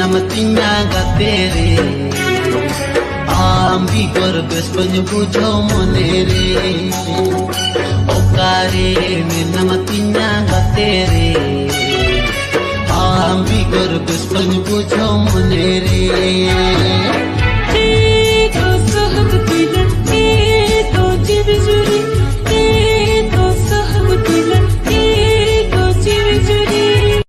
मेनामतिnya gatere ambigor bespanyo bujo monere okare menamatinya gatere ambigor bespanyo bujo monere